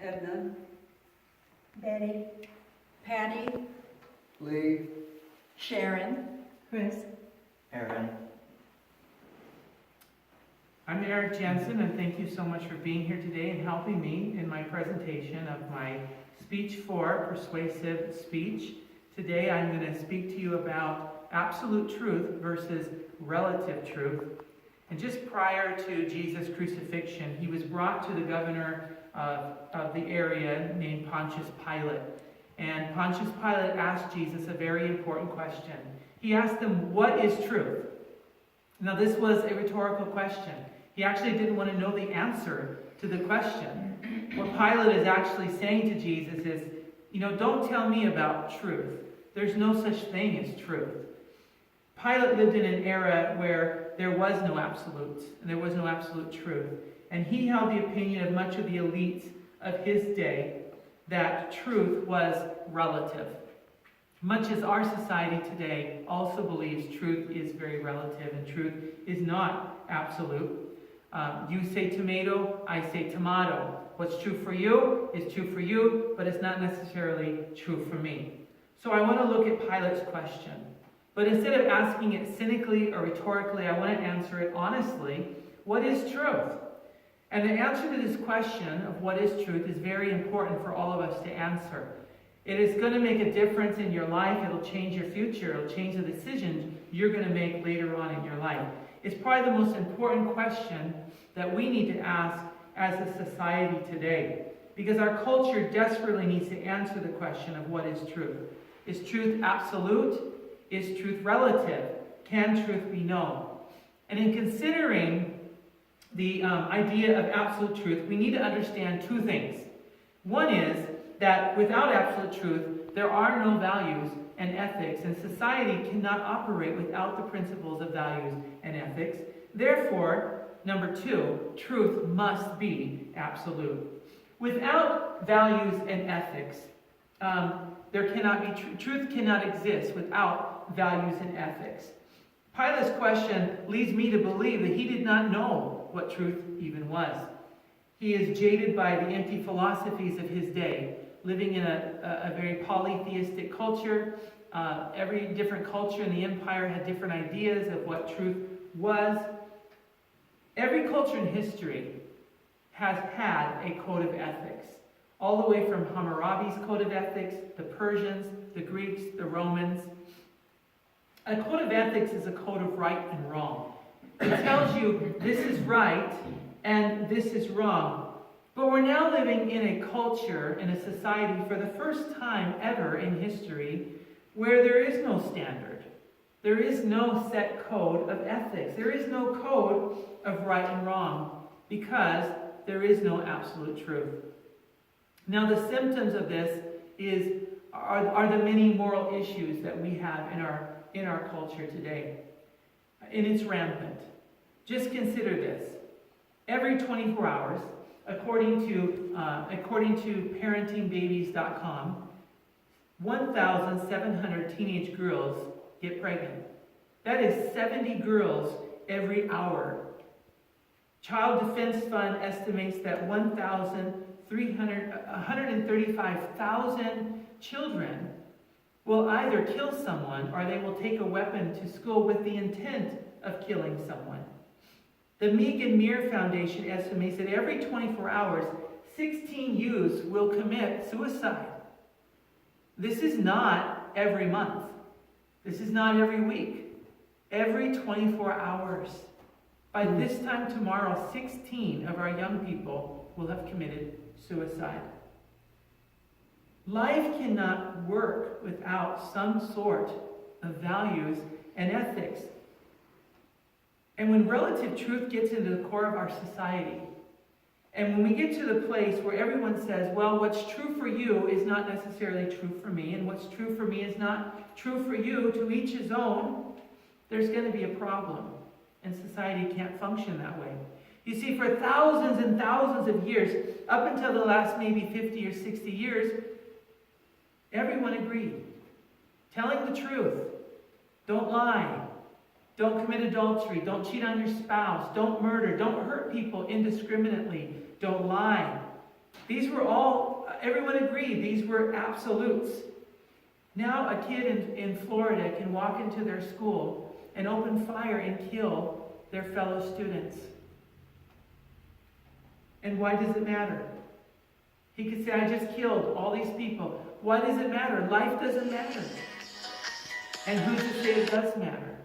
Edna, Betty, Patty, Lee, Sharon, Chris. Aaron. I'm Eric Jensen, and thank you so much for being here today and helping me in my presentation of my speech for Persuasive Speech. Today I'm going to speak to you about absolute truth versus relative truth. And just prior to Jesus' crucifixion, he was brought to the governor of the area named Pontius Pilate. And Pontius Pilate asked Jesus a very important question. He asked him, "What is truth?" Now this was a rhetorical question. He actually didn't want to know the answer to the question. What Pilate is actually saying to Jesus is, don't tell me about truth. There's no such thing as truth. Pilate lived in an era where there was no absolutes, and there was no absolute truth. And he held the opinion of much of the elites of his day that truth was relative. Much as our society today also believes truth is very relative and truth is not absolute. You say tomato, I say tomato. What's true for you is true for you, but it's not necessarily true for me. So I want to look at Pilate's question. But instead of asking it cynically or rhetorically, I want to answer it honestly. What is truth? And the answer to this question of what is truth is very important for all of us to answer. It is going to make a difference in your life. It'll change your future. It'll change the decisions you're going to make later on in your life. It's probably the most important question that we need to ask as a society today. Because our culture desperately needs to answer the question of what is truth. Is truth absolute? Is truth relative? Can truth be known? And in considering the idea of absolute truth, we need to understand two things. One is that without absolute truth, there are no values and ethics, and society cannot operate without the principles of values and ethics. Therefore, number two, truth must be absolute. Without values and ethics, there cannot be truth cannot exist without values and ethics. Pilate's question leads me to believe that he did not know what truth even was. He is jaded by the empty philosophies of his day, living in a very polytheistic culture. Every different culture in the empire had different ideas of what truth was. Every culture in history has had a code of ethics, all the way from Hammurabi's code of ethics, the Persians, the Greeks, the Romans. A code of ethics is a code of right and wrong. It tells you this is right and this is wrong. But we're now living in a culture, in a society, for the first time ever in history, where there is no standard. There is no set code of ethics. There is no code of right and wrong, because there is no absolute truth. Now, the symptoms of this are the many moral issues that we have in our culture today. And it's rampant. Just consider this. Every 24 hours, according to parentingbabies.com, 1,700 teenage girls get pregnant. That is 70 girls every hour. Child Defense Fund estimates that 135,000 children will either kill someone or they will take a weapon to school with the intent of killing someone. The Megan Muir Foundation estimates that every 24 hours, 16 youths will commit suicide. This is not every month. This is not every week. Every 24 hours. By this time tomorrow, 16 of our young people will have committed suicide. Life cannot work without some sort of values and ethics. And when relative truth gets into the core of our society, and when we get to the place where everyone says, well, what's true for you is not necessarily true for me, and what's true for me is not true for you, to each his own, there's going to be a problem. And society can't function that way. You see, for thousands and thousands of years, up until the last maybe 50 or 60 years, everyone agreed. Telling the truth. Don't lie. Don't commit adultery. Don't cheat on your spouse. Don't murder. Don't hurt people indiscriminately. Don't lie. These were all, everyone agreed, these were absolutes. Now a kid in Florida can walk into their school and open fire and kill their fellow students. And why does it matter? He could say, I just killed all these people. Why does it matter? Life doesn't matter. And who's to say it does matter?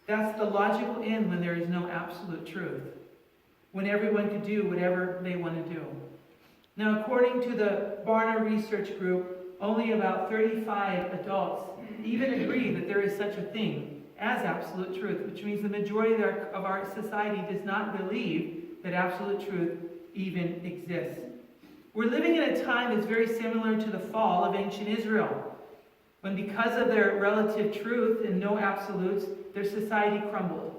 That's the logical end when there is no absolute truth. When everyone could do whatever they want to do. Now, according to the Barna Research Group, only about 35 adults even agree that there is such a thing as absolute truth, which means the majority of our society does not believe that absolute truth even exists. We're living in a time that's very similar to the fall of ancient Israel, when because of their relative truth and no absolutes, their society crumbled.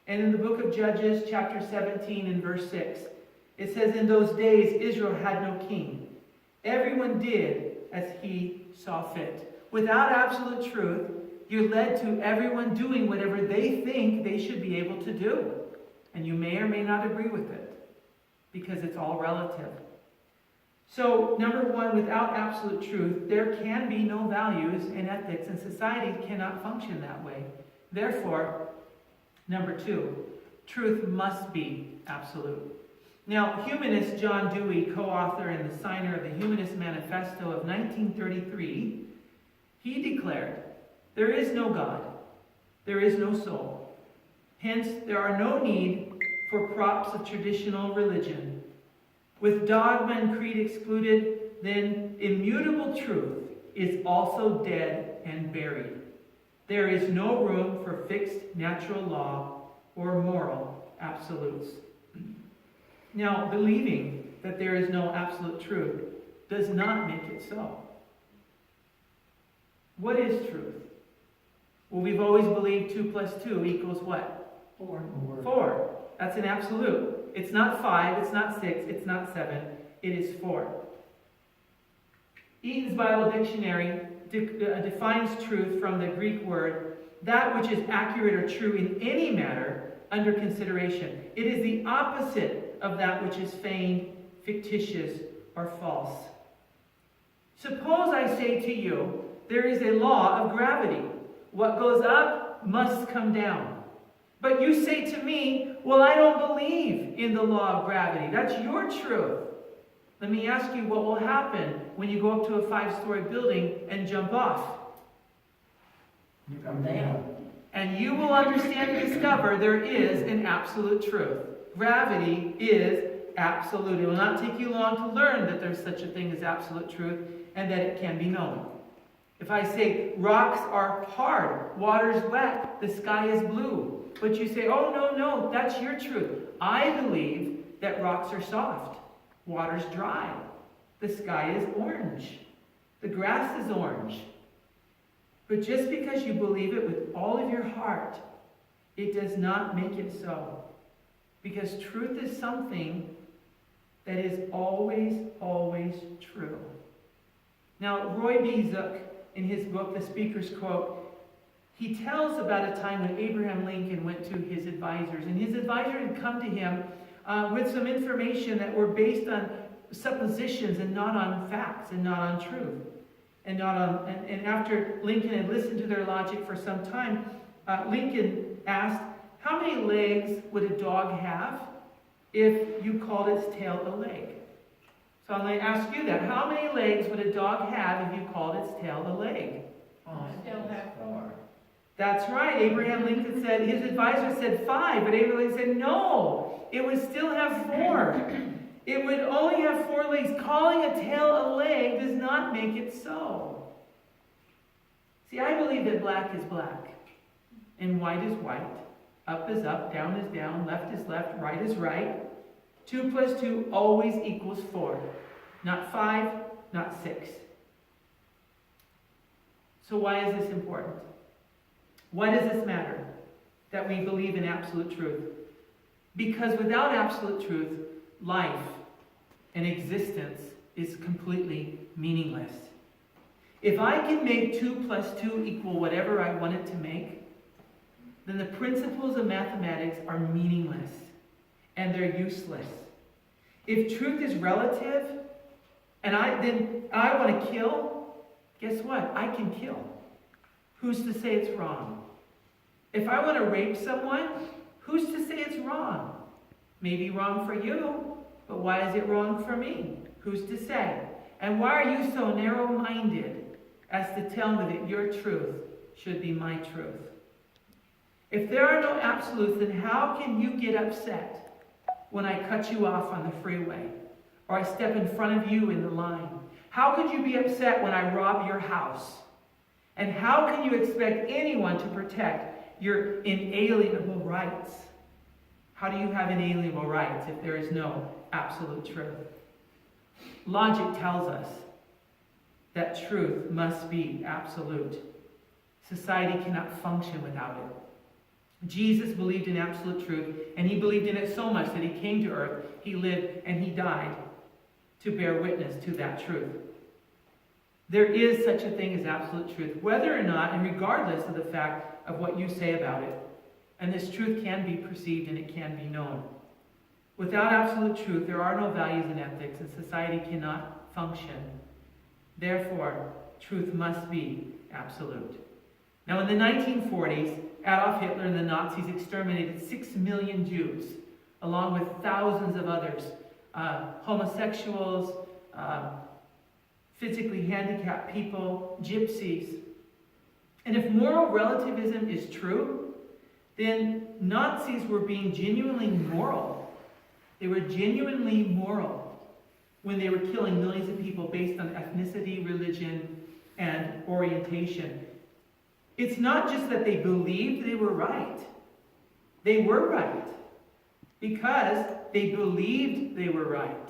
And in the book of Judges, chapter 17 and verse 6, it says, in those days Israel had no king. Everyone did as he saw fit. Without absolute truth, you're led to everyone doing whatever they think they should be able to do. And you may or may not agree with it, because it's all relative. So, number one, without absolute truth, there can be no values and ethics, and society cannot function that way. Therefore, number two, truth must be absolute. Now, humanist John Dewey, co-author and the signer of the Humanist Manifesto of 1933, he declared, there is no God, there is no soul. Hence, there are no need for props of traditional religion. With dogma and creed excluded, then immutable truth is also dead and buried. There is no room for fixed natural law or moral absolutes. Now, believing that there is no absolute truth does not make it so. What is truth? Well, we've always believed 2 + 2 equals what? 4. 4. That's an absolute. It's not 5, it's not 6, it's not 7. It is 4. Eaton's Bible Dictionary defines truth from the Greek word, that which is accurate or true in any matter under consideration. It is the opposite of that which is feigned, fictitious, or false. Suppose I say to you, there is a law of gravity. What goes up must come down. But you say to me, well, I don't believe in the law of gravity. That's your truth. Let me ask you what will happen when you go up to a 5-story building and jump off. You come down. And you will understand and discover there is an absolute truth. Gravity is absolute. It will not take you long to learn that there's such a thing as absolute truth and that it can be known. If I say rocks are hard, water's wet, the sky is blue, but you say, oh, no, that's your truth. I believe that rocks are soft, water's dry, the sky is orange, the grass is orange. But just because you believe it with all of your heart, it does not make it so. Because truth is something that is always, always true. Now, Roy B. Zook, in his book, The Speaker's Quote, he tells about a time when Abraham Lincoln went to his advisors, and his advisor had come to him with some information that were based on suppositions and not on facts and not on truth. And after Lincoln had listened to their logic for some time, Lincoln asked, how many legs would a dog have if you called its tail a leg? So I'm going to ask you that. How many legs would a dog have if you called its tail a leg? Still have 4. That's right. Abraham Lincoln said, his advisor said 5, but Abraham Lincoln said, no, it would still have 4. It would only have 4 legs. Calling a tail a leg does not make it so. See, I believe that black is black, and white is white, up is up, down is down, left is left, right is right. 2 + 2 always equals 4. Not 5, not 6. So why is this important? Why does this matter that we believe in absolute truth? Because without absolute truth, life and existence is completely meaningless. If I can make 2 + 2 equal whatever I want it to make, then the principles of mathematics are meaningless and they're useless. If truth is relative, and then I want to kill, guess what? I can kill. Who's to say it's wrong? If I want to rape someone, who's to say it's wrong? Maybe wrong for you, but why is it wrong for me? Who's to say? And why are you so narrow-minded as to tell me that your truth should be my truth? If there are no absolutes, then how can you get upset when I cut you off on the freeway or I step in front of you in the line? How could you be upset when I rob your house? And how can you expect anyone to protect your inalienable rights? How do you have inalienable rights if there is no absolute truth? Logic tells us that truth must be absolute. Society cannot function without it. Jesus believed in absolute truth, and he believed in it so much that he came to earth, he lived, and he died to bear witness to that truth. There is such a thing as absolute truth, whether or not, and regardless of the fact of what you say about it. And this truth can be perceived and it can be known. Without absolute truth, there are no values and ethics, and society cannot function. Therefore, truth must be absolute. Now, in the 1940s, Adolf Hitler and the Nazis exterminated 6 million Jews, along with thousands of others, homosexuals, physically handicapped people, gypsies. And if moral relativism is true, then Nazis were being genuinely moral. They were genuinely moral when they were killing millions of people based on ethnicity, religion, and orientation. It's not just that they believed they were right. They were right because they believed they were right.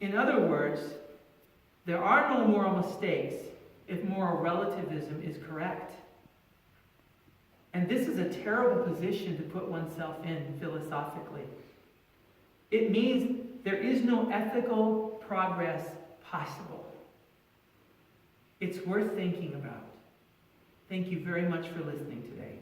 In other words, there are no moral mistakes if moral relativism is correct. And this is a terrible position to put oneself in philosophically. It means there is no ethical progress possible. It's worth thinking about. Thank you very much for listening today.